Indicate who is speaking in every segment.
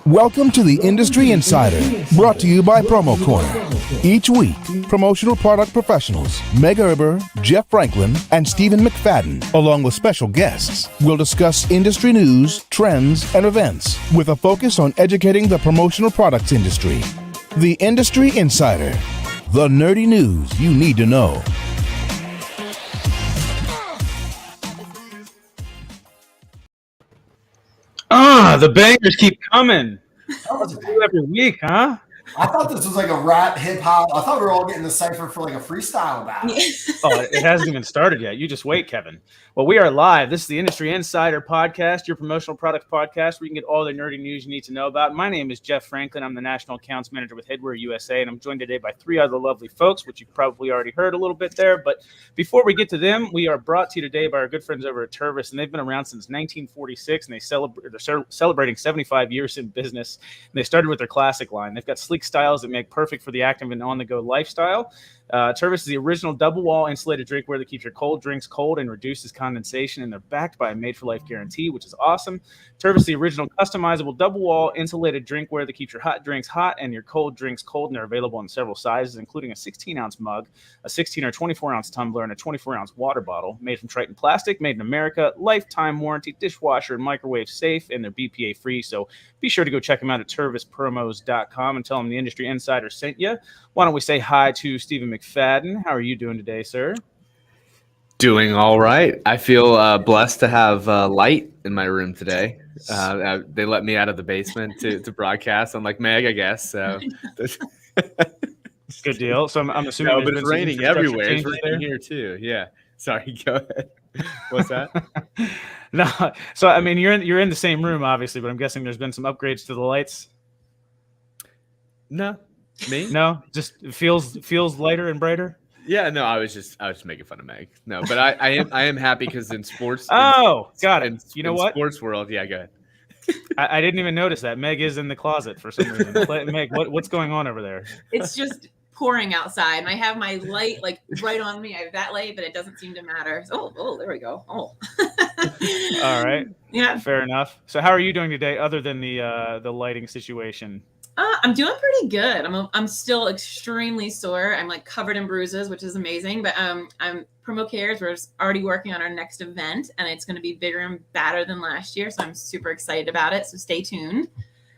Speaker 1: Welcome to the Industry Insider, brought to you by PromoCorner. Each week, promotional product professionals Meg Erber, Jeff Franklin, and Stephen McFadden, along with special guests, will discuss industry news, trends, and events with a focus on educating the promotional products industry. The Industry Insider, the nerdy news you need to know.
Speaker 2: The bangers keep coming. Every week, huh?
Speaker 3: I thought this was like a rap, hip hop. I thought we were all getting the cipher for like a freestyle battle.
Speaker 2: Oh, it hasn't even started yet. You just wait, Kevin. Well, we are live. This is the Industry Insider podcast, your promotional products podcast, where you can get all the nerdy news you need to know about. My name is Jeff Franklin. I'm the National Accounts Manager with Headwear USA, and I'm joined today by three other lovely folks, which you've probably already heard a little bit there. But before we get to them, we are brought to you today by our good friends over at Tervis, and they've been around since 1946, and they're celebrating 75 years in business. And they started with their classic line. They've got sleek styles that make perfect for the active and on-the-go lifestyle. Tervis is the original double-wall insulated drinkware that keeps your cold drinks cold and reduces condensation, and they're backed by a made-for-life guarantee, which is awesome. Tervis is the original customizable double-wall insulated drinkware that keeps your hot drinks hot and your cold drinks cold, and they're available in several sizes, including a 16-ounce mug, a 16 or 24-ounce tumbler, and a 24-ounce water bottle, made from Triton plastic, made in America, lifetime warranty, dishwasher and microwave safe, and they're BPA-free, so be sure to go check them out at tervispromos.com and tell them the Industry Insider sent you. Why don't we say hi to Stephen McFadden? How are you doing today, sir?
Speaker 4: Doing all right. I feel blessed to have light in my room today. They let me out of the basement to broadcast. I'm like, Meg, I guess. So
Speaker 2: good deal. So I'm assuming,
Speaker 4: no, but it's raining everywhere. It's raining here too. Yeah. Sorry. Go ahead. What's that?
Speaker 2: No. So I mean, you're in the same room, obviously, but I'm guessing there's been some upgrades to the lights.
Speaker 4: No. Me?
Speaker 2: No, just feels lighter and brighter.
Speaker 4: Yeah, no, I was just making fun of Meg. No, but I am happy because in sports.
Speaker 2: Got it. You know what?
Speaker 4: Sports world, yeah, go ahead.
Speaker 2: I didn't even notice that. Meg is in the closet for some reason. Meg, what's going on over there?
Speaker 5: It's just pouring outside, and I have my light like right on me. I have that light, but it doesn't seem to matter. Oh, there we go. Oh.
Speaker 2: All right.
Speaker 5: Yeah.
Speaker 2: Fair enough. So, how are you doing today, other than the lighting situation?
Speaker 5: I'm doing pretty good. I'm still extremely sore. I'm like covered in bruises, which is amazing. But I'm PromoCares. We're already working on our next event, and it's going to be bigger and badder than last year. So I'm super excited about it. So stay tuned.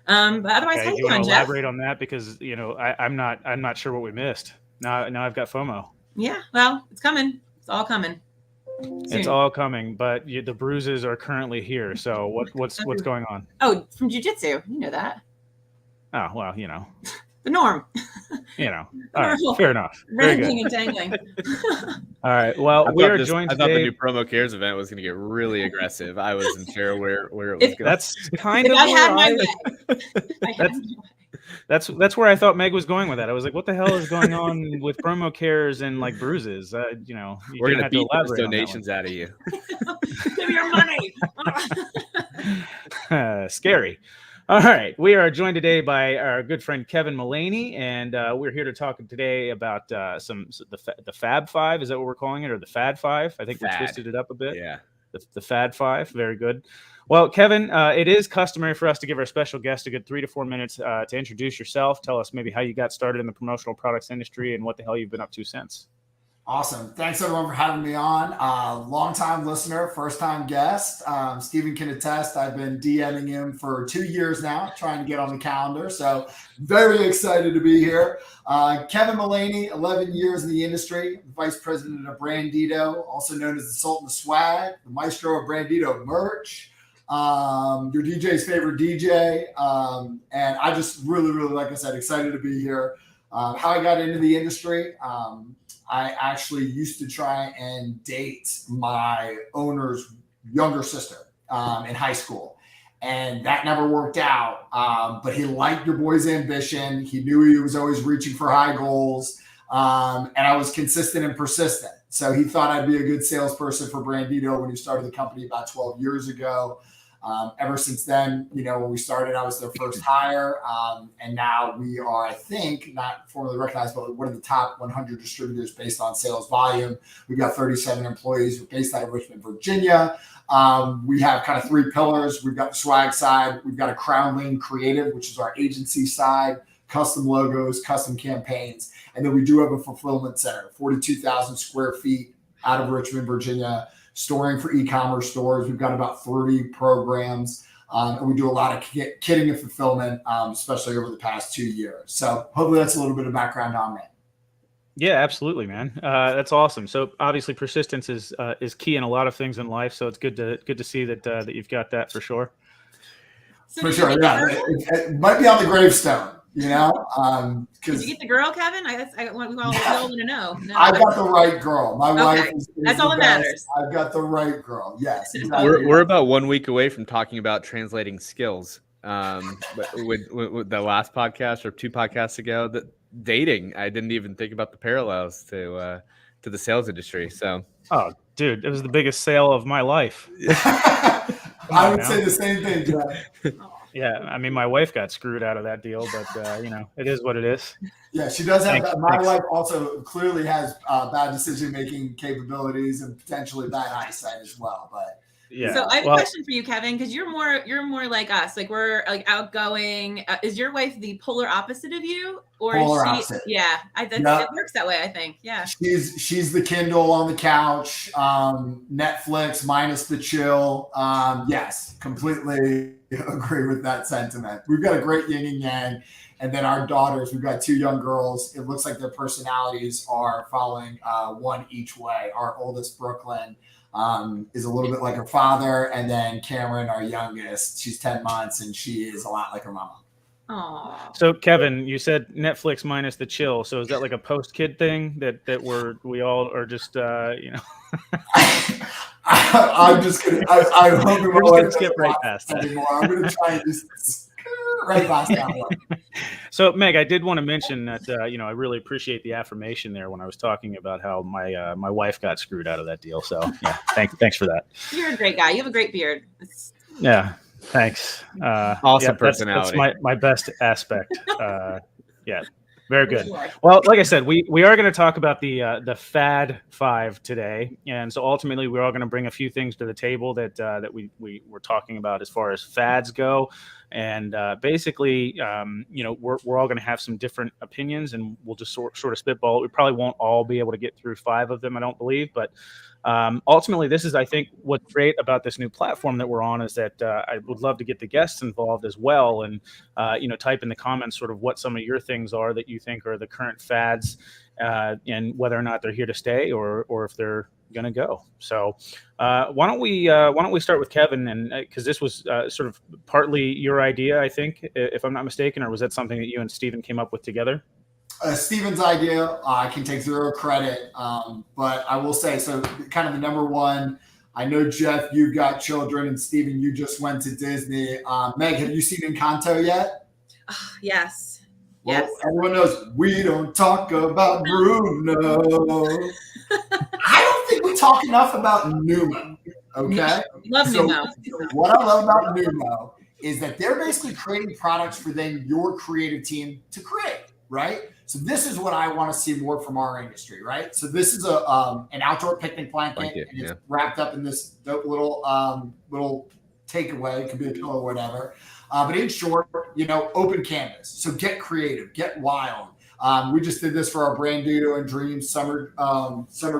Speaker 5: But otherwise,
Speaker 2: okay,
Speaker 5: how
Speaker 2: you
Speaker 5: you doing, Jeff?
Speaker 2: Elaborate on that, because I'm not sure what we missed. Now I've got FOMO.
Speaker 5: Yeah, well, it's coming. It's all coming. Soon.
Speaker 2: It's all coming, but the bruises are currently here. So what's going on?
Speaker 5: Oh, from jiu-jitsu. You know that.
Speaker 2: Oh, well,
Speaker 5: the norm.
Speaker 2: All right, fair enough. Very good.
Speaker 5: And dangling.
Speaker 2: All right. Well, we are joined today.
Speaker 4: I thought the new PromoCares event was going to get really aggressive. I wasn't sure where it was going.
Speaker 2: That's kind of.
Speaker 5: I had my way.
Speaker 2: That's where I thought Meg was going with that. I was like, what the hell is going on with PromoCares and like bruises?
Speaker 4: We're going to beat those donations out of you.
Speaker 5: Give me your money.
Speaker 2: Scary. All right, we are joined today by our good friend Kevin Mullaney, and we're here to talk today about the Fab Five. Is that what we're calling it, or the Fad Five? I think we twisted it up a bit.
Speaker 4: Yeah,
Speaker 2: the Fad Five. Very good. Well, Kevin, it is customary for us to give our special guest a good 3 to 4 minutes to introduce yourself. Tell us maybe how you got started in the promotional products industry and what the hell you've been up to since.
Speaker 3: Awesome. Thanks, everyone, for having me on. Long-time listener, first-time guest. Stephen can attest. I've been DMing him for 2 years now, trying to get on the calendar. So very excited to be here. Kevin Mullaney, 11 years in the industry, Vice President of Brandito, also known as the Sultan of Swag, the Maestro of Brandito merch, your DJ's favorite DJ. And I just really, like I said, excited to be here. How I got into the industry, I actually used to try and date my owner's younger sister in high school. And that never worked out. But he liked your boy's ambition. He knew he was always reaching for high goals. And I was consistent and persistent. So he thought I'd be a good salesperson for Brandito when he started the company about 12 years ago. Ever since then, when we started, I was their first hire. And now we are, I think, not formally recognized, but one of the top 100 distributors based on sales volume. We've got 37 employees. We're based out of Richmond, Virginia. We have kind of three pillars. We've got the swag side. We've got a Crown Lane Creative, which is our agency side, custom logos, custom campaigns. And then we do have a fulfillment center, 42,000 square feet out of Richmond, Virginia, storing for e-commerce stores. We've got about 30 programs, and we do a lot of kitting and fulfillment, especially over the past 2 years. So hopefully that's a little bit of background on me.
Speaker 2: Yeah, absolutely, man. That's awesome. So obviously persistence is key in a lot of things in life. So it's good to see that you've got that for sure.
Speaker 5: So
Speaker 3: For sure, yeah. It might be on the gravestone.
Speaker 5: Did you get the girl, Kevin? We all want to know. No,
Speaker 3: I got the right girl. My wife is
Speaker 5: that's all that matters.
Speaker 3: I've got the right girl. Yes. Exactly.
Speaker 4: We're about 1 week away from talking about translating skills. But with the last podcast or 2 podcasts ago, that dating, I didn't even think about the parallels to the sales industry. So,
Speaker 2: oh, dude, it was the biggest sale of my life.
Speaker 3: I would say the same thing, Jeff.
Speaker 2: Yeah, I mean, my wife got screwed out of that deal, but it is what it is.
Speaker 3: Yeah, she does have that. My wife also clearly has bad decision-making capabilities and potentially bad eyesight as well. But
Speaker 2: yeah.
Speaker 5: So I have a question for you, Kevin, because you're more like us. Like we're like outgoing. Is your wife the polar opposite of you, or
Speaker 3: polar
Speaker 5: is she?
Speaker 3: Opposite.
Speaker 5: Yeah, it works that way. I think. Yeah.
Speaker 3: She's the Kindle on the couch. Netflix minus the chill. Yes, completely agree with that sentiment. We've got a great yin and yang. And then our daughters, we've got 2 young girls. It looks like their personalities are following one each way. Our oldest, Brooklyn, is a little bit like her father. And then Cameron, our youngest, she's 10 months and she is a lot like her mama.
Speaker 5: Aww.
Speaker 2: So Kevin, you said Netflix minus the chill. So is that like a post-kid thing that we all are just
Speaker 3: I'm just gonna. I'm hoping
Speaker 2: we're just gonna skip right past that.
Speaker 3: Anymore. I'm gonna try and just right past that one.
Speaker 2: So Meg, I did want to mention that I really appreciate the affirmation there when I was talking about how my wife got screwed out of that deal. So yeah, thanks for that.
Speaker 5: You're a great guy. You have a great beard.
Speaker 2: Yeah, thanks.
Speaker 4: Awesome personality.
Speaker 2: That's my best aspect. Yeah. Very good. Well, like I said, we are going to talk about the Fad 5 today, and so ultimately we're all going to bring a few things to the table that we were talking about as far as fads go, and basically, we're all going to have some different opinions, and we'll just sort of spitball. We probably won't all be able to get through 5 of them, I don't believe, but ultimately, this is, I think, what's great about this new platform that we're on is that I would love to get the guests involved as well, and type in the comments sort of what some of your things are that you think are the current fads, and whether or not they're here to stay or if they're going to go. So why don't we start with Kevin, and because this was sort of partly your idea, I think, if I'm not mistaken, or was that something that you and Steven came up with together?
Speaker 3: Steven's idea, I can take 0 credit, but I will say, so kind of the number one, I know, Jeff, you've got children, and Steven, you just went to Disney. Meg, have you seen Encanto yet?
Speaker 5: Yes.
Speaker 3: Well,
Speaker 5: yes.
Speaker 3: Everyone knows we don't talk about Bruno. I don't think we talk enough about Numo, okay?
Speaker 5: Love Numo.
Speaker 3: What I love about Numo is that they're basically creating products for then your creative team to create, right? So this is what I want to see more from our industry, right? So this is an outdoor picnic blanket, and it's wrapped up in this dope little takeaway. It could be a pillow or whatever. But in short, open canvas. So get creative, get wild. We just did this for our Brandito and Dreams summer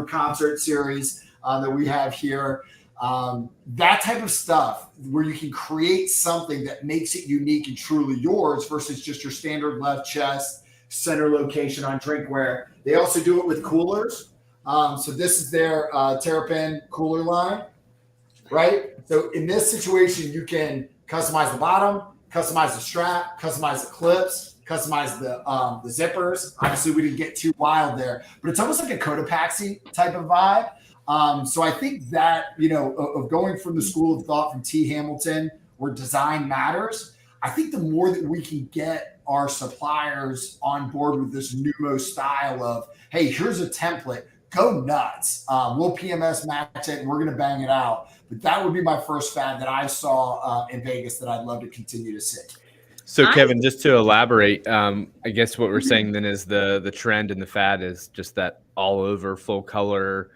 Speaker 3: concert series that we have here. That type of stuff where you can create something that makes it unique and truly yours versus just your standard left chest center location on drinkware. They also do it with coolers. So this is their Terrapin cooler line, right? So in this situation, you can customize the bottom, customize the strap, customize the clips, customize the zippers. Obviously, we didn't get too wild there, but it's almost like a Cotopaxi type of vibe. So I think that, of going from the school of thought from T. Hamilton, where design matters, I think the more that we can get our suppliers on board with this Numo style of, hey, here's a template, go nuts. We'll PMS match it and we're going to bang it out. But that would be my first fad that I saw in Vegas that I'd love to continue to see.
Speaker 4: So Kevin, just to elaborate, I guess what we're saying then is the trend and the fad is just that all over full color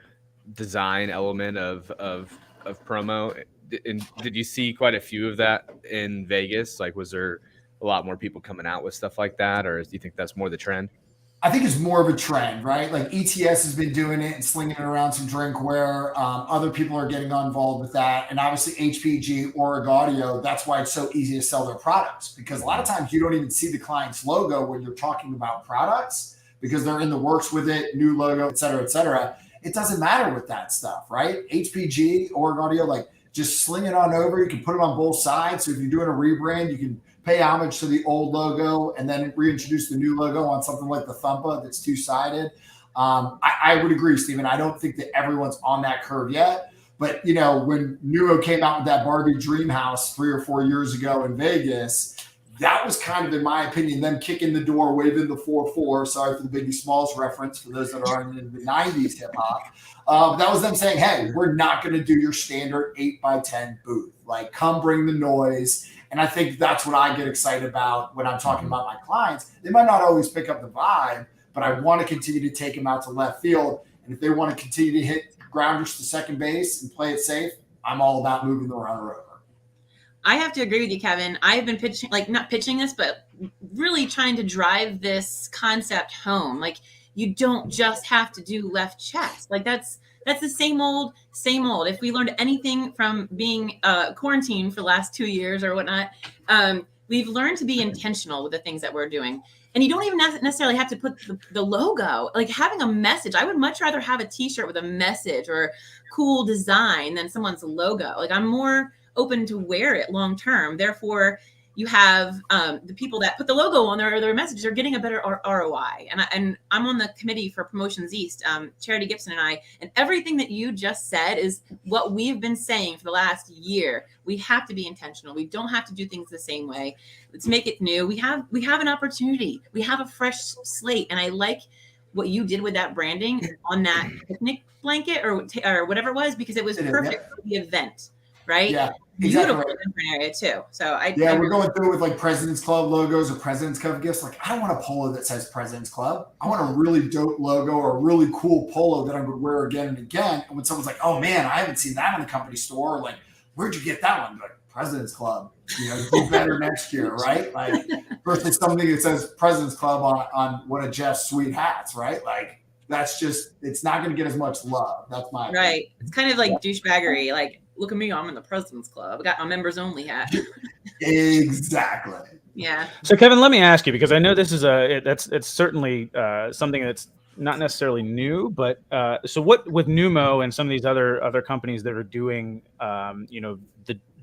Speaker 4: design element of promo. And did you see quite a few of that in Vegas? Like, was there a lot more people coming out with stuff like that, or do you think that's more the trend?
Speaker 3: I think it's more of a trend, right? Like ETS has been doing it and slinging it around some drinkware. Other people are getting involved with that. And obviously HPG, Org Audio, that's why it's so easy to sell their products, because a lot of times you don't even see the client's logo when you're talking about products because they're in the works with it, new logo, et cetera, et cetera. It doesn't matter with that stuff, right? HPG, Org Audio, like just sling it on over. You can put it on both sides. So if you're doing a rebrand, you can pay homage to the old logo and then reintroduce the new logo on something like the Thumpa that's two-sided. I would agree, Stephen. I don't think that everyone's on that curve yet. But, when Numo came out with that Barbie Dream House 3 or 4 years ago in Vegas, that was kind of, in my opinion, them kicking the door, waving the 4-4. Sorry for the Biggie Smalls reference for those that aren't in the 90s hip-hop. That was them saying, hey, we're not going to do your standard 8x10 booth. Like, come bring the noise. And I think that's what I get excited about when I'm talking about my clients. They might not always pick up the vibe, but I want to continue to take them out to left field. And if they want to continue to hit grounders to second base and play it safe, I'm all about moving the runner over.
Speaker 5: I have to agree with you, Kevin. I have been pitching, like not pitching this, but really trying to drive this concept home. Like, you don't just have to do left chest. Like that's the same old. If we learned anything from being quarantined for the last 2 years or whatnot, we've learned to be intentional with the things that we're doing. And you don't even necessarily have to put the logo, like having a message. I would much rather have a t-shirt with a message or cool design than someone's logo. Like, I'm more open to wear it long term. Therefore, you have the people that put the logo on their messages are getting a better ROI. And I'm on the committee for Promotions East, Charity Gibson and I, and everything that you just said is what we've been saying for the last year. We have to be intentional. We don't have to do things the same way. Let's make it new. We have an opportunity. We have a fresh slate. And I like what you did with that branding on that picnic blanket or whatever it was, because it was perfect for the event. Right?
Speaker 3: Yeah,
Speaker 5: beautiful
Speaker 3: exactly.
Speaker 5: different area too. So
Speaker 3: we're going through with like President's Club logos or President's Club gifts. Like, I don't want a polo that says President's Club. I want a really dope logo or a really cool polo that I'm going to wear again and again. And when someone's like, "Oh man, I haven't seen that in the company store," or like, "Where'd you get that one?" Like, President's Club. Do better next year, right? Like, versus something that says President's Club on one of Jeff's sweet hats, right? Like, that's just, it's not going to get as much love. That's my opinion.
Speaker 5: Right. It's kind of like douchebaggery. Like, look at me, I'm in the President's Club. I got my members only hat.
Speaker 3: Exactly.
Speaker 5: Yeah.
Speaker 2: So Kevin, let me ask you, because I know this is it's certainly something that's not necessarily new, but so what with Numo and some of these other companies that are doing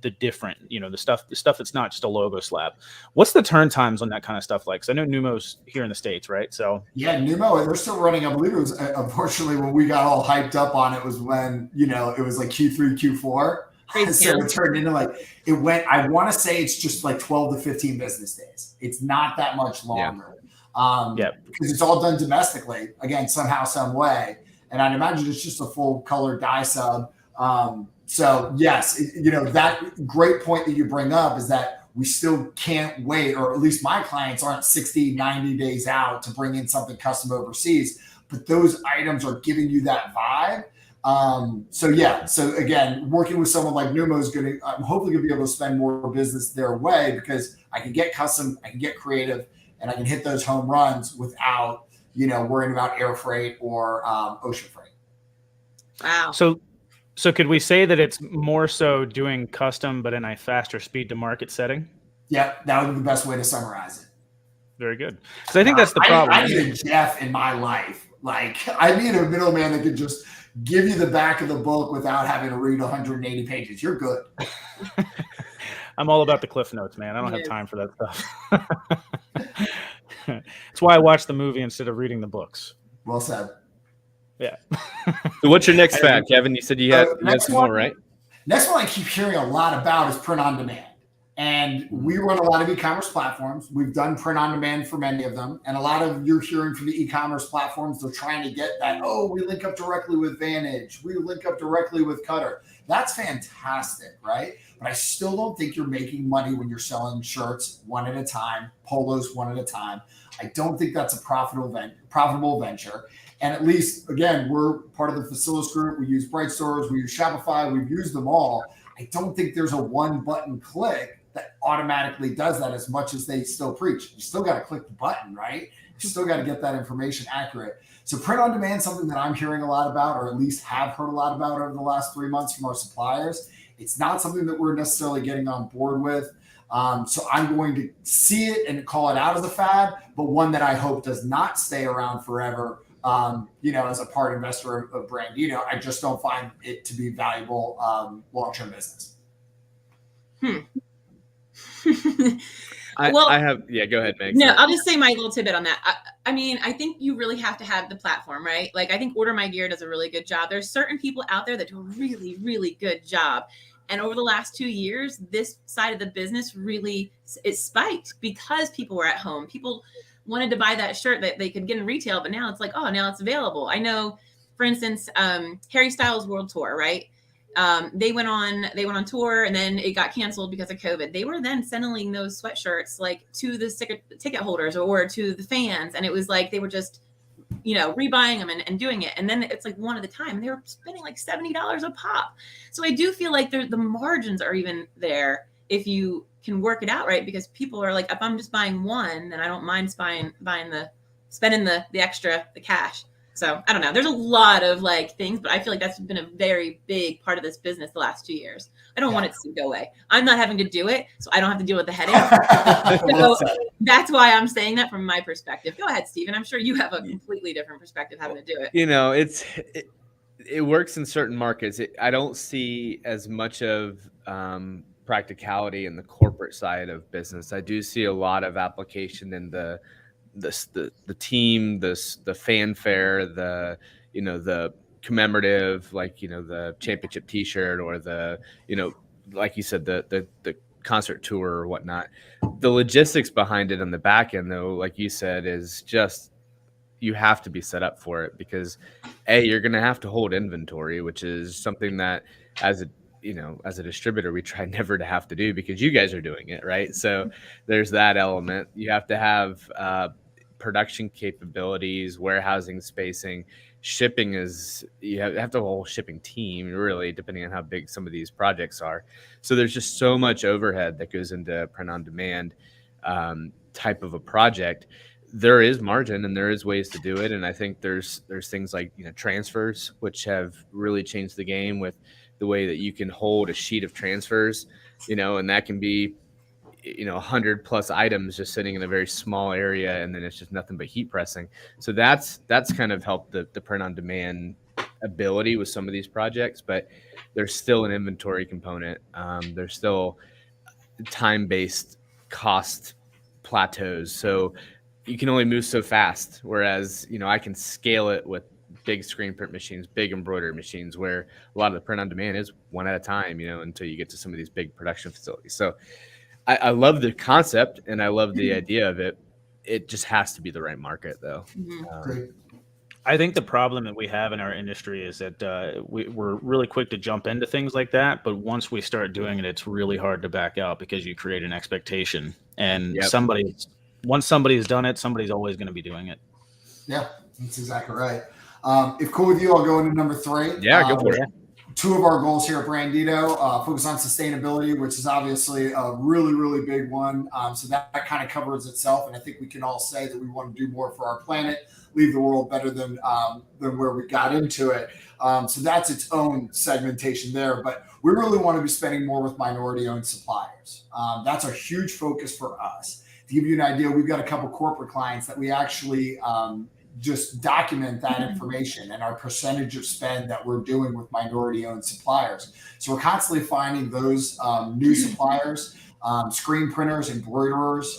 Speaker 2: the different, the stuff that's not just a logo slab. What's the turn times on that kind of stuff like? Because I know Numo's here in the States, right? So
Speaker 3: yeah, Numo, they're still running. I believe it was, unfortunately, when we got all hyped up on it was when, it was like Q3, Q4. So it turned into I want to say it's just like 12 to 15 business days. It's not that much longer. Because it's all done domestically, again, somehow, some way. And I'd imagine it's just a full color dye sub. So yes, that great point that you bring up is that we still can't wait, or at least my clients aren't 60, 90 days out to bring in something custom overseas, but those items are giving you that vibe. So again, working with someone like Numo is I'm hopefully going to be able to spend more business their way, because I can get custom, I can get creative, and I can hit those home runs without, worrying about air freight or ocean freight.
Speaker 5: Wow.
Speaker 2: So could we say that it's more so doing custom, but in a faster speed to market setting?
Speaker 3: Yeah, that would be the best way to summarize it.
Speaker 2: Very good. Because I think that's the problem.
Speaker 3: I need a Jeff in my life. Like, I need a middleman that could just give you the back of the book without having to read 180 pages. You're good.
Speaker 2: I'm all about the Cliff Notes, man. I don't have time for that stuff. That's why I watch the movie instead of reading the books.
Speaker 3: Well said.
Speaker 2: Yeah.
Speaker 4: So what's your next fad, Kevin? You said you had some more, right?
Speaker 3: Next one I keep hearing a lot about is print on demand. And we run a lot of e-commerce platforms. We've done print on demand for many of them. And a lot of you're hearing from the e-commerce platforms, they're trying to get that, oh, we link up directly with Vantage. We link up directly with Cutter. That's fantastic, right? But I still don't think you're making money when you're selling shirts one at a time, polos one at a time. I don't think that's a profitable venture. And at least, again, we're part of the Facilis group. We use Bright Stores. We use Shopify. We've used them all. I don't think there's a one-button click that automatically does that as much as they still preach. You still got to click the button, right? You still got to get that information accurate. So print on demand is something that I'm hearing a lot about, or at least have heard a lot about over the last 3 months from our suppliers. It's not something that we're necessarily getting on board with. So I'm going to see it and call it out as a fad, but one that I hope does not stay around forever. As a part investor of Brandito, I just don't find it to be valuable long-term business.
Speaker 5: Well,
Speaker 4: I have, go ahead, Meg.
Speaker 5: No, I'll just say my little tidbit on that. I mean, I think you really have to have the platform, right? Like, I think Order My Gear does a really good job. There's certain people out there that do a really, really good job. And over the last 2 years, this side of the business really is spiked because people were at home. People wanted to buy that shirt that they could get in retail, but now it's like, oh, now it's available. I know, for instance, Harry Styles World Tour, right? They went on tour and then it got canceled because of COVID. They were then sending those sweatshirts like to the ticket holders or to the fans. And it was like, they were just, rebuying them and doing it. And then it's like one at a time and they were spending like $70 a pop. So I do feel like the margins are even there if you can work it out, right? Because people are like, if I'm just buying one, then I don't mind spending the extra, the cash. So I don't know. There's a lot of things, but I feel like that's been a very big part of this business the last 2 years. I don't want it to go away. I'm not having to do it, so I don't have to deal with the headache. So that's why I'm saying that from my perspective. Go ahead, Steven. I'm sure you have a completely different perspective having to do it.
Speaker 4: It works in certain markets. I don't see as much of practicality in the corporate side of business. I do see a lot of application in the team, the fanfare, the commemorative, the championship T-shirt or like you said, the concert tour or whatnot. The logistics behind it on the back end, though, like you said, is just you have to be set up for it because you're going to have to hold inventory, which is something that as a distributor, we try never to have to do because you guys are doing it, right? So there's that element. You have to have production capabilities, warehousing, spacing, shipping you have to have a whole shipping team, really, depending on how big some of these projects are. So there's just so much overhead that goes into print on demand type of a project. There is margin and there is ways to do it. And I think there's things like, transfers, which have really changed the game with the way that you can hold a sheet of transfers, and that can be 100 plus items just sitting in a very small area, and then it's just nothing but heat pressing. So that's kind of helped the print on demand ability with some of these projects, but there's still an inventory component. There's still time-based cost plateaus. So you can only move so fast. Whereas, I can scale it with big screen print machines, big embroidery machines, where a lot of the print on demand is one at a time, until you get to some of these big production facilities. So I love the concept and I love the idea of it. It just has to be the right market, though.
Speaker 2: I think the problem that we have in our industry is that we're really quick to jump into things like that. But once we start doing it, it's really hard to back out because you create an expectation. And once somebody's done it, somebody's always going to be doing it.
Speaker 3: Yeah, that's exactly right. If cool with you, I'll go into number 3.
Speaker 4: Yeah, go for it.
Speaker 3: 2 of our goals here at Brandito, focus on sustainability, which is obviously a really, really big one. So that kind of covers itself. And I think we can all say that we want to do more for our planet, leave the world better than where we got into it. So that's its own segmentation there. But we really want to be spending more with minority-owned suppliers. That's a huge focus for us. To give you an idea, we've got a couple corporate clients that we actually just document that information and our percentage of spend that we're doing with minority-owned suppliers. So we're constantly finding those new suppliers, screen printers, embroiderers,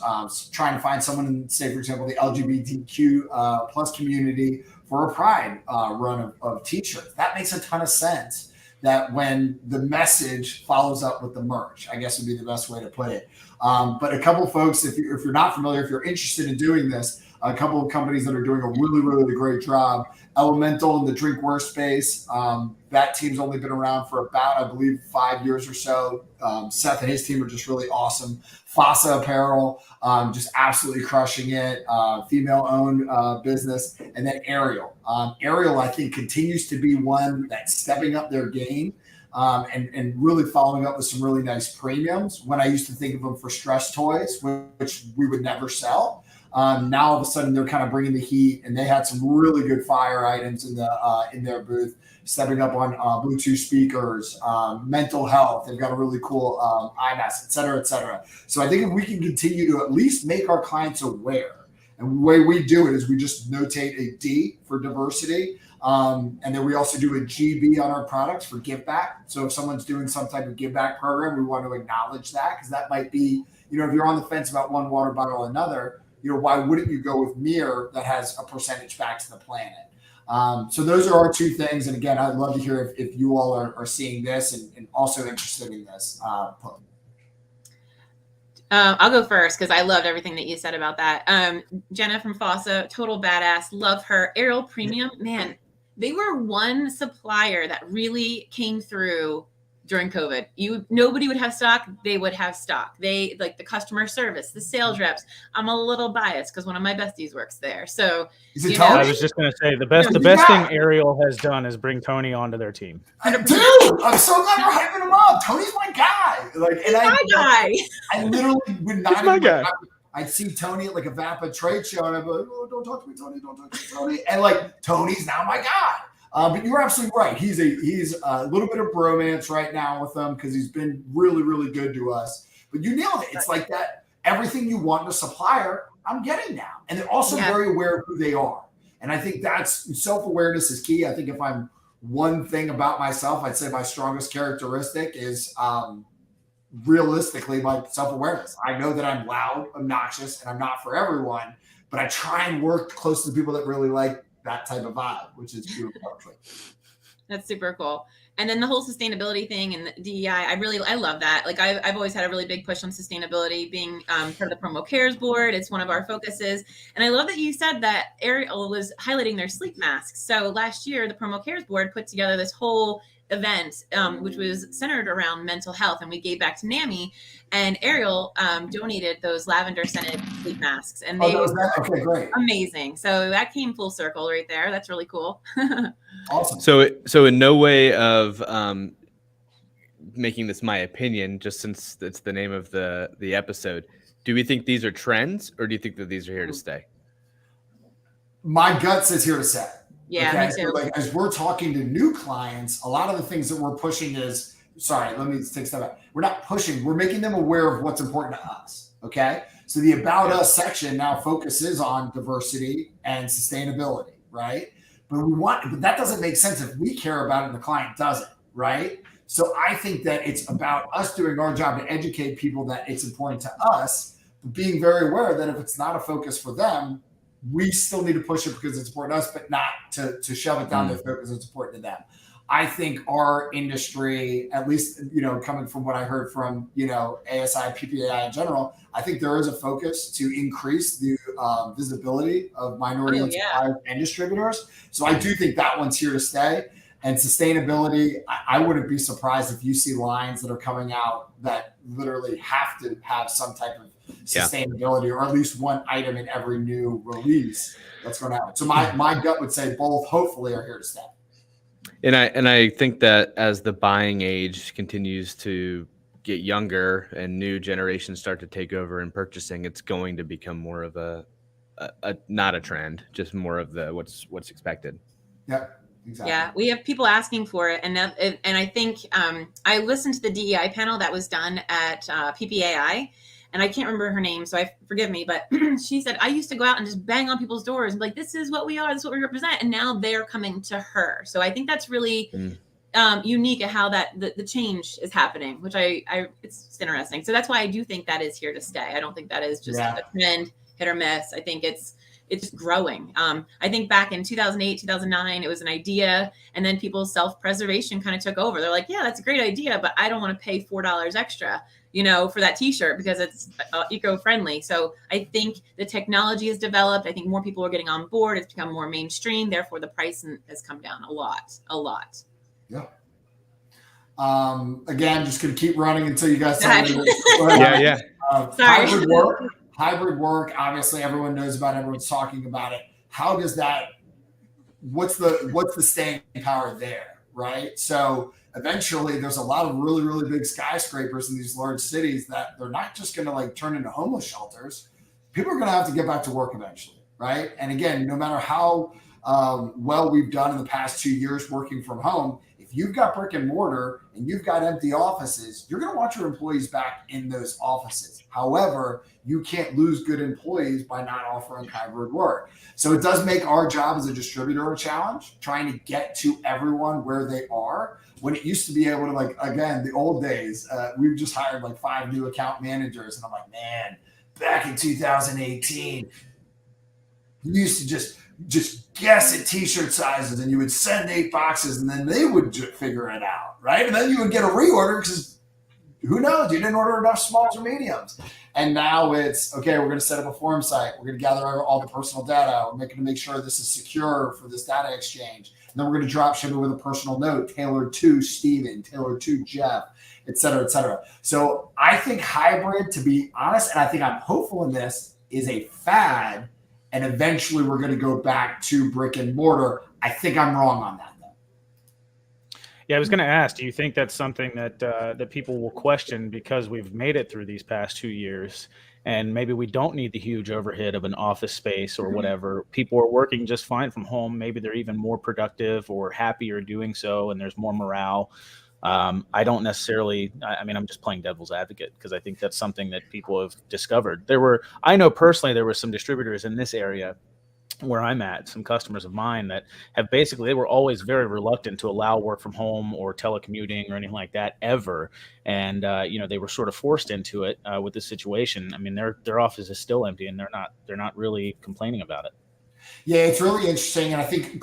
Speaker 3: trying to find someone in, say, for example, the LGBTQ plus community for a Pride run of T-shirts. That makes a ton of sense that when the message follows up with the merch, I guess would be the best way to put it. But a couple of folks, if you're not familiar, if you're interested in doing this, a couple of companies that are doing a really, really great job. Elemental in the drinkware space. That team's only been around for about, I believe, 5 years or so. Seth and his team are just really awesome. Fossa Apparel, just absolutely crushing it. Female-owned business. And then Ariel. Ariel, I think, continues to be one that's stepping up their game and really following up with some really nice premiums. When I used to think of them for stress toys, which we would never sell. Now all of a sudden they're kind of bringing the heat, and they had some really good fire items in their booth, stepping up on Bluetooth speakers, mental health. They've got a really cool iMask, et cetera, et cetera. So I think if we can continue to at least make our clients aware, and the way we do it is we just notate a D for diversity. And then we also do a GB on our products for give back. So if someone's doing some type of give back program, we want to acknowledge that, because that might be, if you're on the fence about one water bottle or another, why wouldn't you go with Mir that has a percentage back to the planet? So those are our two things. And again, I'd love to hear if you all are seeing this and also interested in this.
Speaker 5: I'll go first because I loved everything that you said about that. Jenna from Fossa, total badass. Love her. Ariel Premium, man, they were one supplier that really came through during COVID. Nobody would have stock. They would have stock. They like the customer service, the sales reps. I'm a little biased because one of my besties works there. So
Speaker 2: I was just going to say the best thing Ariel has done is bring Tony onto their team.
Speaker 3: Dude, I'm so glad we're hyping him up. Tony's my guy. I literally would not.
Speaker 4: He's my guy.
Speaker 3: I'd see Tony at like a VAPA trade show, and I'd be like, "Oh, don't talk to me, Tony. Don't talk to me, Tony." And like Tony's now my guy. But you're absolutely right. He's a little bit of bromance right now with them because he's been really, really good to us. But you nailed it. It's like that. Everything you want in a supplier, I'm getting now. And they're also very aware of who they are. And I think that's self-awareness is key. I think if I'm one thing about myself, I'd say my strongest characteristic is realistically my self-awareness. I know that I'm loud, obnoxious, and I'm not for everyone, but I try and work close to the people that really like that type of vibe, which is beautiful.
Speaker 5: That's super cool. And then the whole sustainability thing and the DEI, I love that. Like I've always had a really big push on sustainability, being part of the Promo Cares board. It's one of our focuses. And I love that you said that Ariel was highlighting their sleep masks. So last year, the Promo Cares board put together this whole event, which was centered around mental health. And we gave back to NAMI, and Ariel donated those lavender scented sleep masks. And they were
Speaker 3: great.
Speaker 5: Amazing. So that came full circle right there. That's really cool.
Speaker 3: Awesome.
Speaker 4: So in no way of making this my opinion, just since it's the name of the episode, do we think these are trends, or do you think that these are here to stay?
Speaker 3: My gut says here to stay.
Speaker 5: Yeah, me too.
Speaker 3: So as we're talking to new clients, a lot of the things that we're pushing is, let me take a step back. We're not pushing, we're making them aware of what's important to us. Okay. So the About Us section now focuses on diversity and sustainability, right? But that doesn't make sense if we care about it and the client doesn't, right? So I think that it's about us doing our job to educate people that it's important to us, but being very aware that if it's not a focus for them, we still need to push it because it's important to us, but not to shove it down their throat because it's important to them. I think our industry, at least, coming from what I heard from, ASI, PPAI in general, I think there is a focus to increase the visibility of minority suppliers and distributors. So I do think that one's here to stay. And sustainability, I wouldn't be surprised if you see lines that are coming out that literally have to have some type of sustainability, or at least one item in every new release that's going to happen. So my gut would say both hopefully are here to stay.
Speaker 4: And I think that as the buying age continues to get younger and new generations start to take over in purchasing, it's going to become more of a not a trend, just more of the what's expected.
Speaker 3: Yeah. Exactly.
Speaker 5: Yeah, we have people asking for it, and I think I listened to the DEI panel that was done at PPAI, and I can't remember her name, so forgive me, but she said I used to go out and just bang on people's doors and be like, "This is what we are, this is what we represent," and now they're coming to her. So I think that's really unique at how that the change is happening, which it's interesting. So that's why I do think that is here to stay. I don't think that is just a trend, hit or miss. I think it's it's growing. I think back in 2008, 2009, it was an idea, and then people's self-preservation kind of took over. They're like, yeah, that's a great idea, but I don't want to pay $4 extra, for that t-shirt because it's eco-friendly. So I think the technology has developed. I think more people are getting on board. It's become more mainstream. Therefore, the price has come down a lot.
Speaker 3: Yeah. Again, just going to keep running until you guys
Speaker 5: tell
Speaker 3: me.
Speaker 4: Yeah.
Speaker 5: Sorry.
Speaker 3: Hybrid work. Obviously, everyone knows about it. Everyone's talking about it. How does that? What's the staying power there, right? So eventually, there's a lot of really, really big skyscrapers in these large cities that they're not just going to like turn into homeless shelters. People are going to have to get back to work eventually, right? And again, no matter how well we've done in the past 2 years working from home, if you've got brick and mortar and you've got empty offices, you're going to want your employees back in those offices. However, you can't lose good employees by not offering hybrid work. So it does make our job as a distributor a challenge, trying to get to everyone where they are. When it used to be able to, like, again, the old days, we've just hired like 5 new account managers. And I'm like, man, back in 2018, you used to just guess at t-shirt sizes, and you would send 8 boxes and then they would figure it out, right? And then you would get a reorder because who knows, you didn't order enough smalls or mediums. And now it's, okay, we're going to set up a form site. We're going to gather all the personal data. We're going to make sure this is secure for this data exchange. And then we're going to drop ship it with a personal note tailored to Steven, tailored to Jeff, et cetera, et cetera. So I think hybrid, to be honest, and I think I'm hopeful in this, is a fad. And eventually we're going to go back to brick and mortar. I think I'm wrong on that, though.
Speaker 2: Yeah, I was going to ask, do you think that's something that that people will question because we've made it through these past 2 years and maybe we don't need the huge overhead of an office space or whatever? People are working just fine from home. Maybe they're even more productive or happier doing so, and there's more morale. I don't necessarily, I'm just playing devil's advocate because I think that's something that people have discovered. I know personally, there were some distributors in this area where I'm at, some customers of mine that have they were always very reluctant to allow work from home or telecommuting or anything like that ever. And, they were sort of forced into it with this situation. I mean, their office is still empty and they're not really complaining about it.
Speaker 3: Yeah, it's really interesting. And I think if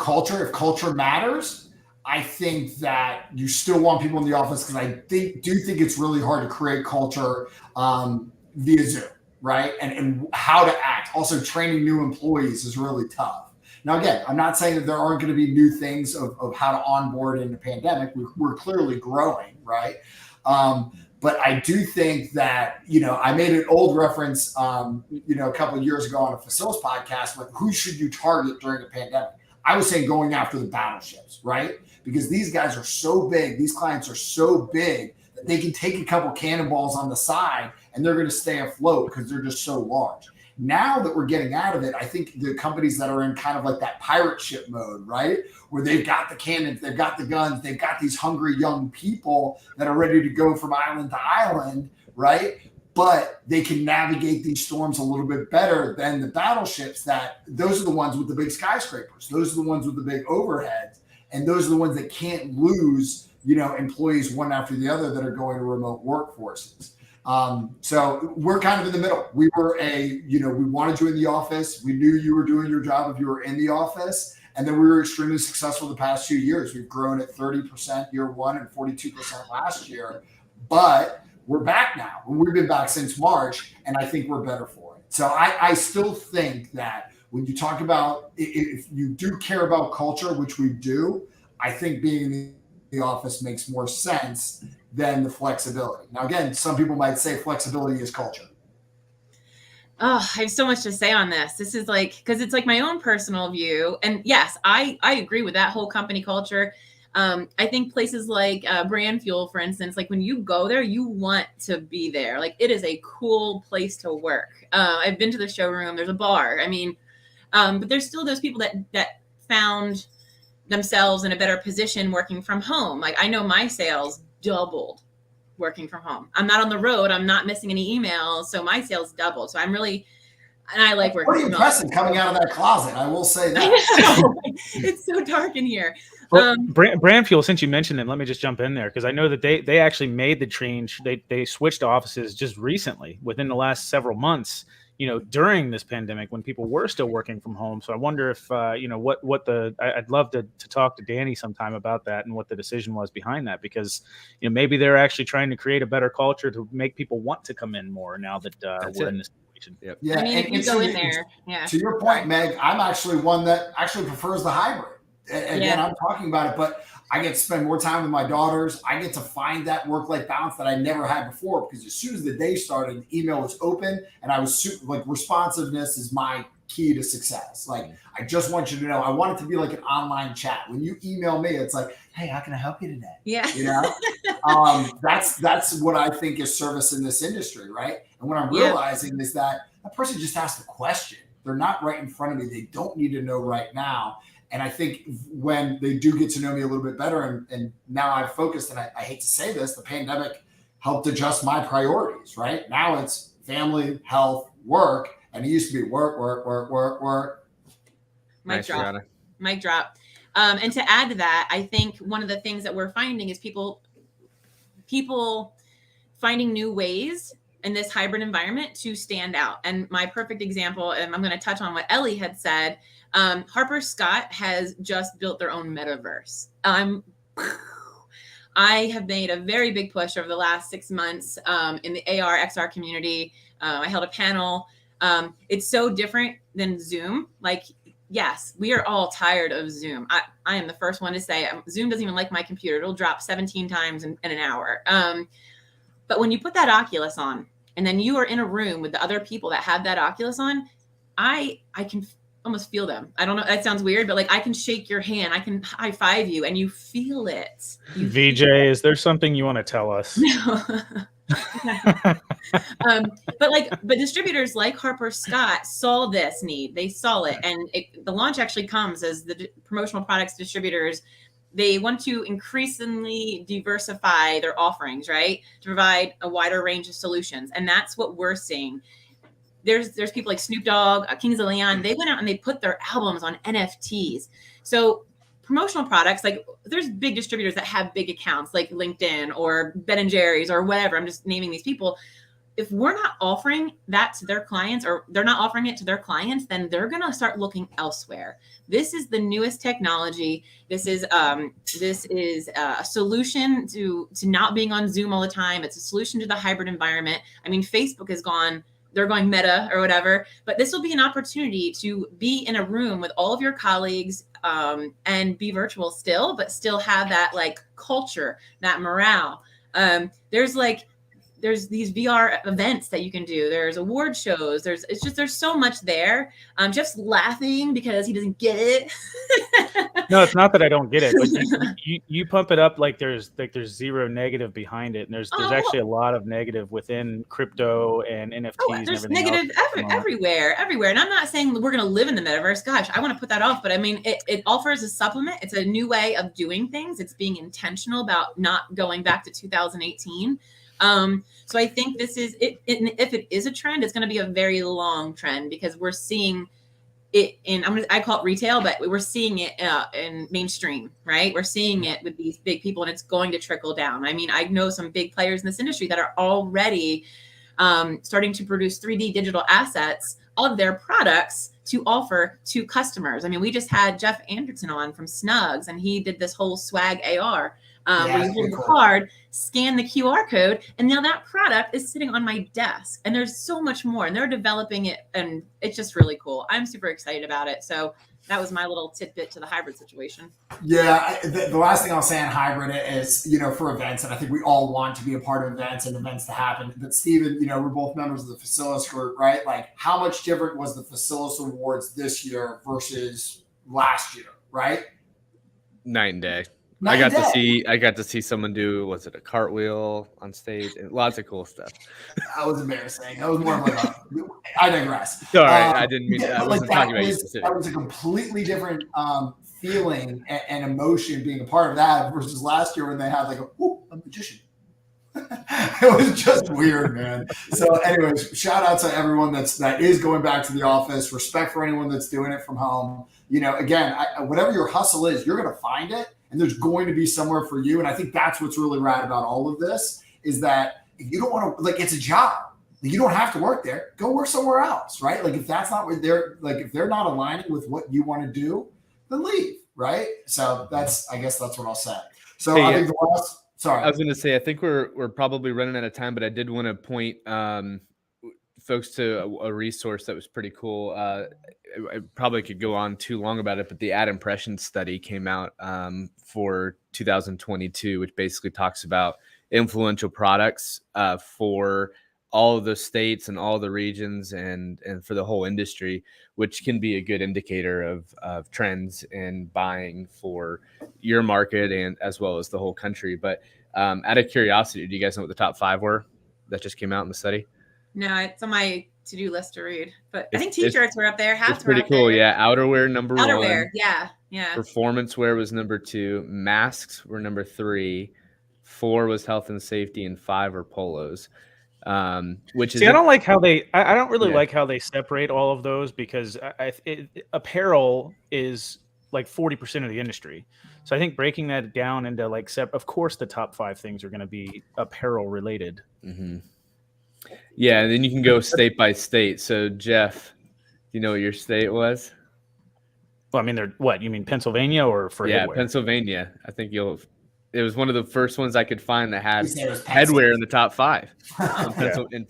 Speaker 3: culture matters, I think that you still want people in the office because I do think it's really hard to create culture via Zoom, right? And how to act. Also, training new employees is really tough. Now, again, I'm not saying that there aren't going to be new things of how to onboard in a pandemic. We're clearly growing, right? But I do think that, I made an old reference, a couple of years ago on a Facilis podcast, like who should you target during a pandemic? I was saying going after the battleships, right? Because these guys are so big, these clients are so big that they can take a couple cannonballs on the side and they're going to stay afloat because they're just so large. Now that we're getting out of it, I think the companies that are in kind of like that pirate ship mode, right? Where they've got the cannons, they've got the guns, they've got these hungry young people that are ready to go from island to island, right? But they can navigate these storms a little bit better than the battleships. Those are the ones with the big skyscrapers. Those are the ones with the big overheads. And those are the ones that can't lose, employees one after the other that are going to remote workforces. So we're kind of in the middle. We wanted you in the office. We knew you were doing your job if you were in the office. And then we were extremely successful the past 2 years. We've grown at 30% year one and 42% last year. But we're back now. We've been back since March, and I think we're better for it. So I still think that when you talk about, if you do care about culture, which we do, I think being in the office makes more sense than the flexibility. Now, again, some people might say flexibility is culture.
Speaker 5: Oh, I have so much to say on this. This is because it's my own personal view. And yes, I agree with that whole company culture. I think places like Brand Fuel, for instance, when you go there, you want to be there. It is a cool place to work. I've been to the showroom. There's a bar. But there's still those people that found themselves in a better position working from home. I know my sales doubled working from home. I'm not on the road. I'm not missing any emails. So my sales doubled. So I'm really, and I like working
Speaker 3: from home. Pretty impressive coming out of that closet. I will say that.
Speaker 5: I know. It's so dark in here.
Speaker 2: Well, Brand Fuel, since you mentioned them, let me just jump in there because I know that they actually made the change. They switched offices just recently within the last several months. during this pandemic when people were still working from home. So I wonder if, I'd love to talk to Danny sometime about that and what the decision was behind that, because, maybe they're actually trying to create a better culture to make people want to come in more now that we're in this situation.
Speaker 4: Yep.
Speaker 3: Yeah.
Speaker 5: I mean, if you go in there,
Speaker 3: to your point, Meg, I'm actually one that actually prefers the hybrid. Again, I'm talking about it, but I get to spend more time with my daughters. I get to find that work-life balance that I never had before, because as soon as the day started, the email was open and I was responsiveness is my key to success. Like, I just want you to know, I want it to be like an online chat. When you email me, it's like, hey, how can I help you today?
Speaker 5: Yeah.
Speaker 3: That's what I think is service in this industry, right? And what I'm realizing is that person just asked a question. They're not right in front of me. They don't need to know right now. And I think when they do get to know me a little bit better, and now I've focused, and I hate to say this, the pandemic helped adjust my priorities, right? Now it's family, health, work, and it used to be work.
Speaker 5: Mic drop. And to add to that, I think one of the things that we're finding is people finding new ways in this hybrid environment to stand out. And my perfect example, and I'm going to touch on what Ellie had said, Harper Scott has just built their own metaverse. I have made a very big push over the last 6 months in the AR XR community. I held a panel. It's so different than Zoom. Like, yes, we are all tired of Zoom. I am the first one to say Zoom doesn't even like my computer. It'll drop 17 times in an hour. But when you put that Oculus on, and then you are in a room with the other people that have that Oculus on, I can almost feel them. I don't know. That sounds weird, but like, I can shake your hand. I can high five you and you feel it.
Speaker 2: Is there something you want to tell us?
Speaker 5: No. But distributors like Harper Scott saw this need. They saw it. And the launch actually comes as the promotional products distributors, they want to increasingly diversify their offerings, right? To provide a wider range of solutions. And that's what we're seeing. There's people like Snoop Dogg, Kings of Leon. They went out and they put their albums on NFTs. So promotional products, like there's big distributors that have big accounts like LinkedIn or Ben & Jerry's or whatever. I'm just naming these people. If we're not offering that to their clients, or they're not offering it to their clients, then they're going to start looking elsewhere. This is the newest technology. This is a solution to not being on Zoom all the time. It's a solution to the hybrid environment. I mean, Facebook is gone. They're going Meta or whatever, but this will be an opportunity to be in a room with all of your colleagues and be virtual still, but still have that like culture, that morale. There's these VR events that you can do. There's award shows. There's so much there. I'm just laughing because he doesn't get it.
Speaker 2: No, it's not that I don't get it, but you pump it up like there's zero negative behind it, and there's actually a lot of negative within crypto and NFTs.
Speaker 5: Oh, there's negative everywhere. And I'm not saying we're going to live in the metaverse. Gosh, I want to put that off, but I mean, it offers a supplement. It's a new way of doing things. It's being intentional about not going back to 2018. So I think this is it. If it is a trend, it's going to be a very long trend, because we're seeing it in, I call it retail, but we're seeing it in mainstream, right? We're seeing it with these big people, and it's going to trickle down. I mean, I know some big players in this industry that are already starting to produce 3D digital assets of their products to offer to customers. I mean, we just had Jeff Anderson on from Snugs, and he did this whole swag AR. Where you hold the card, scan the QR code, and now that product is sitting on my desk. And there's so much more, and they're developing it, and it's just really cool. I'm super excited about it. So that was my little tidbit to the hybrid situation.
Speaker 3: Yeah, the last thing I'll say on hybrid is, for events, and I think we all want to be a part of events and events to happen. But Steven, we're both members of the Facilis group, right? Like, how much different was the Facilis Awards this year versus last year, right?
Speaker 4: Night and day. I got to see someone do, was it a cartwheel on stage, and lots of cool stuff.
Speaker 3: That was embarrassing. That was more like I digress.
Speaker 4: Sorry, I didn't mean that. I wasn't talking about you specifically.
Speaker 3: That was a completely different feeling and emotion being a part of that versus last year when they had like a magician. It was just weird, man. So anyways, shout out to everyone that is going back to the office. Respect for anyone that's doing it from home. Again, whatever your hustle is, you're going to find it. And there's going to be somewhere for you. And I think that's what's really rad about all of this, is that if you don't want to, like, it's a job. You don't have to work there. Go work somewhere else, right? Like if that's not what they're like, if they're not aligning with what you want to do, then leave, right? So I guess that's what I'll say. So
Speaker 4: Hey,
Speaker 3: I think the last, sorry.
Speaker 4: I was going to say, I think we're probably running out of time, but I did want to point folks to a resource that was pretty cool. I probably could go on too long about it, but the ad impression study came out for 2022, which basically talks about influential products for all of the states and all the regions and for the whole industry, which can be a good indicator of trends in buying for your market and as well as the whole country. But out of curiosity, do you guys know what the top 5 were that just came out in the study?
Speaker 5: No, it's on my to-do list to read, but I think t-shirts were up there. Hats
Speaker 4: it's pretty cool.
Speaker 5: There.
Speaker 4: Yeah. Outerwear, number 1.
Speaker 5: Outerwear. Yeah.
Speaker 4: Performance wear was number 2. Masks were number 3. 4 was health and safety, and 5 are polos. Which is
Speaker 2: I don't like how I don't really like how they separate all of those, because apparel is like 40% of the industry. So I think breaking that down into like of course the top 5 things are going to be apparel related.
Speaker 4: Mm-hmm. Yeah, and then you can go state by state. So Jeff, do you know what your state was?
Speaker 2: Well, I mean, what you mean, Pennsylvania or for Headwear?
Speaker 4: Pennsylvania. I think it was one of the first ones I could find that had Headwear in the top 5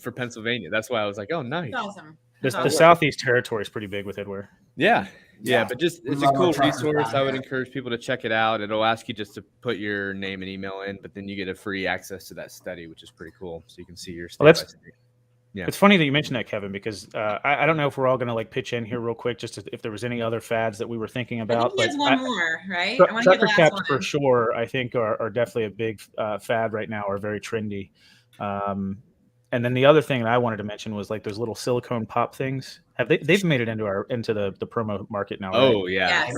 Speaker 4: for Pennsylvania. That's why I was like, oh, nice.
Speaker 5: That's awesome.
Speaker 2: The Southeast Territory is pretty big with Headwear.
Speaker 4: Yeah, but it's a cool resource. I would encourage people to check it out. It'll ask you just to put your name and email in, but then you get a free access to that study, which is pretty cool. So you can see your state by state. Yeah.
Speaker 2: It's funny that you mentioned that, Kevin, because I don't know if we're all going to like pitch in here real quick, just if there was any other fads that we were thinking about.
Speaker 5: I think there's one more, right?
Speaker 2: Trucker caps for sure, I think are definitely a big fad right now, are very trendy. And then the other thing that I wanted to mention was like those little silicone pop things. They've made it into the promo market now?
Speaker 4: Oh,
Speaker 2: right?
Speaker 4: yeah.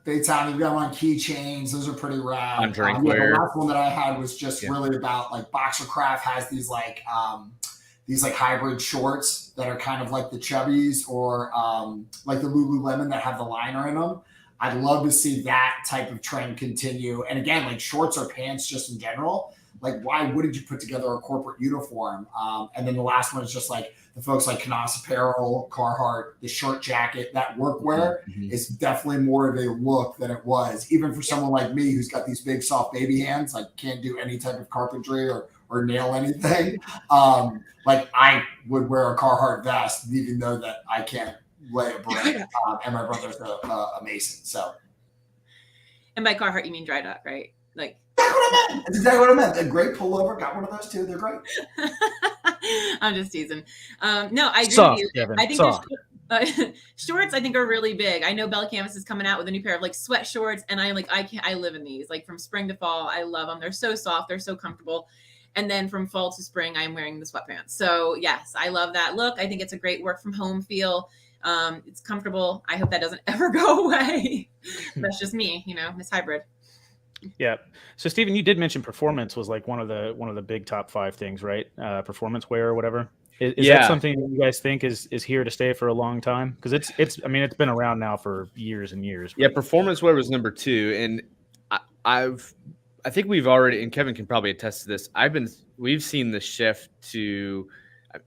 Speaker 3: Big time. You've got them on keychains. Those are pretty rad.
Speaker 4: On drinkware.
Speaker 3: The last one that I had was just really about like Boxercraft has these like hybrid shorts that are kind of like the Chubbies or like the Lululemon that have the liner in them. I'd love to see that type of trend continue. And again, like shorts or pants just in general. Like, why wouldn't you put together a corporate uniform? And then the last one is just like the folks like Knaus Apparel, Carhartt, the short jacket, that workwear is definitely more of a look than it was. Even for someone like me who's got these big soft baby hands, like can't do any type of carpentry or nail anything. Like I would wear a Carhartt vest, even though that I can't lay a brick. And my brother's a mason. So,
Speaker 5: and by Carhartt you mean dry dock, right? Like
Speaker 3: that's what I meant. That's exactly what I meant. A great pullover. Got one of those too. They're great.
Speaker 5: I'm just teasing. No, I agree
Speaker 2: Soft,
Speaker 5: with you.
Speaker 2: Kevin,
Speaker 5: I think shorts I think are really big. I know Bella Canvas is coming out with a new pair of like sweat shorts, and I live in these. Like from spring to fall, I love them. They're so soft, they're so comfortable. And then from fall to spring, I'm wearing the sweatpants. So yes, I love that look. I think it's a great work from home feel. It's comfortable. I hope that doesn't ever go away. That's just me, Miss Hybrid.
Speaker 2: Yeah. So Stephen, you did mention performance was like one of the big top 5 things, right? Performance wear or whatever. Is that something that you guys think is here to stay for a long time? Because it's been around now for years and years.
Speaker 4: Yeah, performance wear was number 2, and I think we've already, and Kevin can probably attest to this. We've seen the shift to,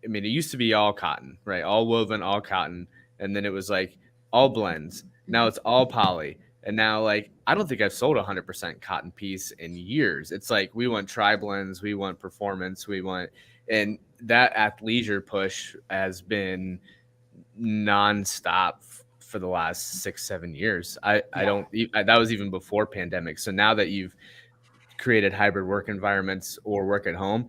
Speaker 4: it used to be all cotton, right? All woven, all cotton, and then it was like all blends. Now it's all poly. And now, like, I don't think I've sold a 100% cotton piece in years. It's like we want tri-blends, we want performance, and that athleisure push has been nonstop for the last 6-7 years. That was even before pandemic. So now that you've created hybrid work environments or work at home,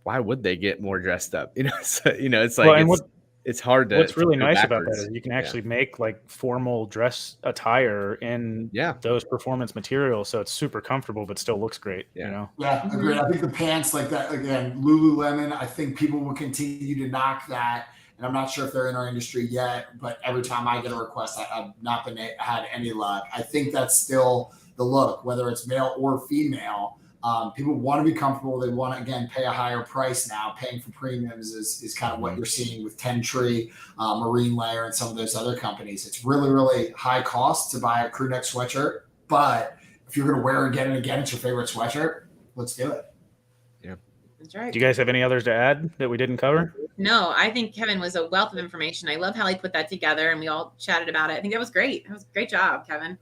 Speaker 4: why would they get more dressed up? It's like it's hard to.
Speaker 2: What's really nice about that is you can actually make like formal dress attire in those performance materials, so it's super comfortable but still looks great.
Speaker 3: Yeah, agreed. I think the pants like that again, Lululemon. I think people will continue to knock that, and I'm not sure if they're in our industry yet. But every time I get a request, I've not had any luck. I think that's still the look, whether it's male or female. People want to be comfortable. They want to, again, pay a higher price now. Paying for premiums is kind of what you're seeing with Ten Tree, Marine Layer, and some of those other companies. It's really, really high cost to buy a crew neck sweatshirt. But if you're going to wear it again and again, it's your favorite sweatshirt, let's do it.
Speaker 5: That's right.
Speaker 2: Do you guys have any others to add that we didn't cover?
Speaker 5: No, I think Kevin was a wealth of information. I love how he put that together and we all chatted about it. I think that was great. That was a great job, Kevin.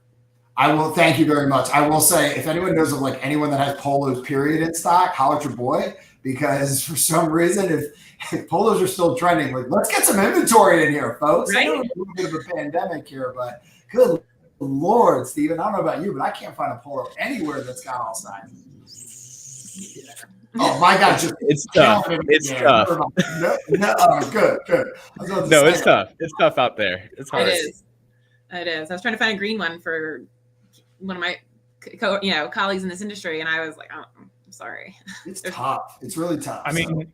Speaker 3: I will thank you very much. I will say, if anyone knows of like anyone that has polos period in stock, holler at your boy, because for some reason, if polos are still trending, like let's get some inventory in here, folks.
Speaker 5: Right?
Speaker 3: I know it's a little bit of a pandemic here, but good Lord, Steven, I don't know about you, but I can't find a polo anywhere that's got all sizes. Oh my God!
Speaker 4: It's tough. It's tough.
Speaker 3: Good.
Speaker 4: No, it's tough. It's tough out there. It's hard.
Speaker 5: It is. I was trying to find a green one for one of my colleagues in this industry, and I was like, oh, I'm sorry.
Speaker 3: It's tough. It's really tough.
Speaker 2: I mean,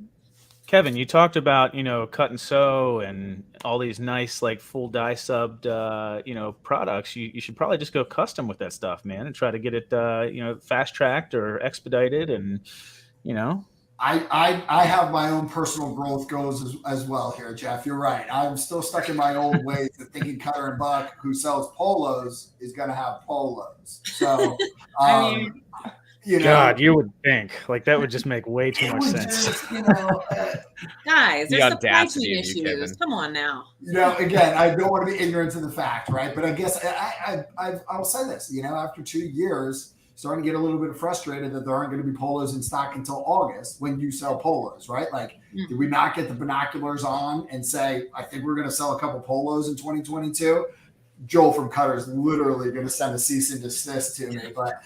Speaker 2: Kevin, you talked about, cut and sew and all these nice, like full dye subbed, products. You should probably just go custom with that stuff, man, and try to get it, fast tracked or expedited. And,
Speaker 3: I have my own personal growth goals as well here, Jeff. You're right. I'm still stuck in my old ways of thinking Cutter and Buck, who sells polos, is going to have polos. So,
Speaker 2: God, you would think like that would just make way too much sense.
Speaker 5: Guys, there's supply chain issues. Come on now.
Speaker 3: Again, I don't want to be ignorant to the fact, right? But I guess I'll say this. After 2 years, starting to get a little bit frustrated that there aren't going to be polos in stock until August when you sell polos, right? Like, did we not get the binoculars on and say, I think we're going to sell a couple polos in 2022? Joel from Cutter is literally going to send a cease and desist to me, but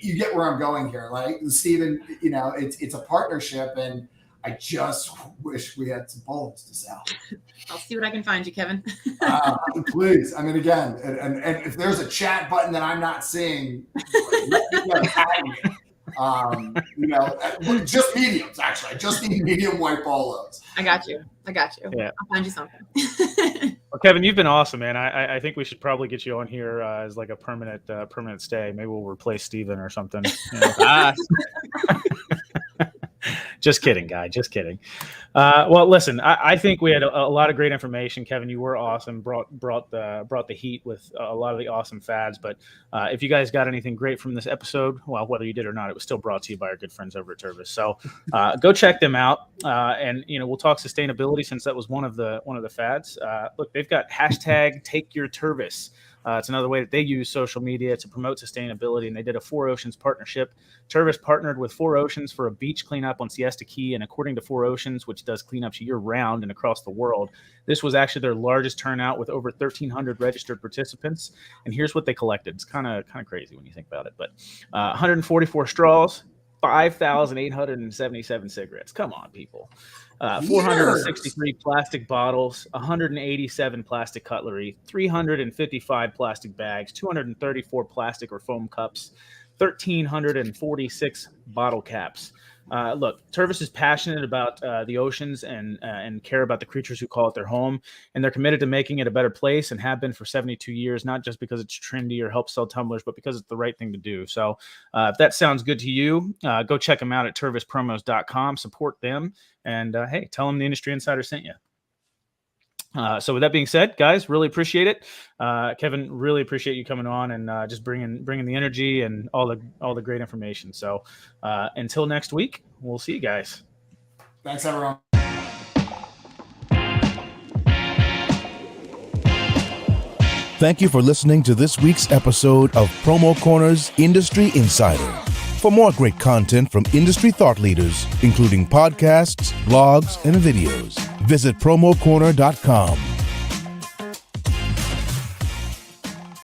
Speaker 3: you get where I'm going here. Like, Steven, it's a partnership, and I just wish we had some polos to sell.
Speaker 5: I'll see what I can find you, Kevin.
Speaker 3: Please. I mean, again, and if there's a chat button that I'm not seeing, let me know, tag me. Just mediums, actually. I just need medium white polos.
Speaker 5: I got you. Yeah. I'll find you something.
Speaker 2: Well, Kevin, you've been awesome, man. I think we should probably get you on here as like a permanent stay. Maybe we'll replace Steven or something. Just kidding, guy. Just kidding. Well, listen, I think we had a lot of great information. Kevin, you were awesome. Brought the heat with a lot of the awesome fads. But if you guys got anything great from this episode, well, whether you did or not, it was still brought to you by our good friends over at Tervis. So go check them out. And we'll talk sustainability since that was one of the fads. Look, they've got hashtag Take Your Tervis. It's another way that they use social media to promote sustainability, and they did a 4 Oceans partnership. Tervis partnered with 4 Oceans for a beach cleanup on Siesta Key, and according to 4 Oceans, which does cleanups year-round and across the world, this was actually their largest turnout with over 1,300 registered participants. And here's what they collected. It's kind of crazy when you think about it, but 144 straws, 5,877 cigarettes. Come on, people. 463 plastic bottles, 187 plastic cutlery, 355 plastic bags, 234 plastic or foam cups, 1,346 bottle caps. Look, Tervis is passionate about the oceans and care about the creatures who call it their home, and they're committed to making it a better place and have been for 72 years, not just because it's trendy or helps sell tumblers, but because it's the right thing to do. So if that sounds good to you, go check them out at tervispromos.com, support them, and hey, tell them the Industry Insider sent you. So with that being said, guys, really appreciate it. Kevin, really appreciate you coming on and just bringing the energy and all the great information. So until next week, we'll see you guys.
Speaker 3: Thanks, everyone.
Speaker 1: Thank you for listening to this week's episode of Promo Corner's Industry Insider. For more great content from industry thought leaders, including podcasts, blogs, and videos, visit promocorner.com.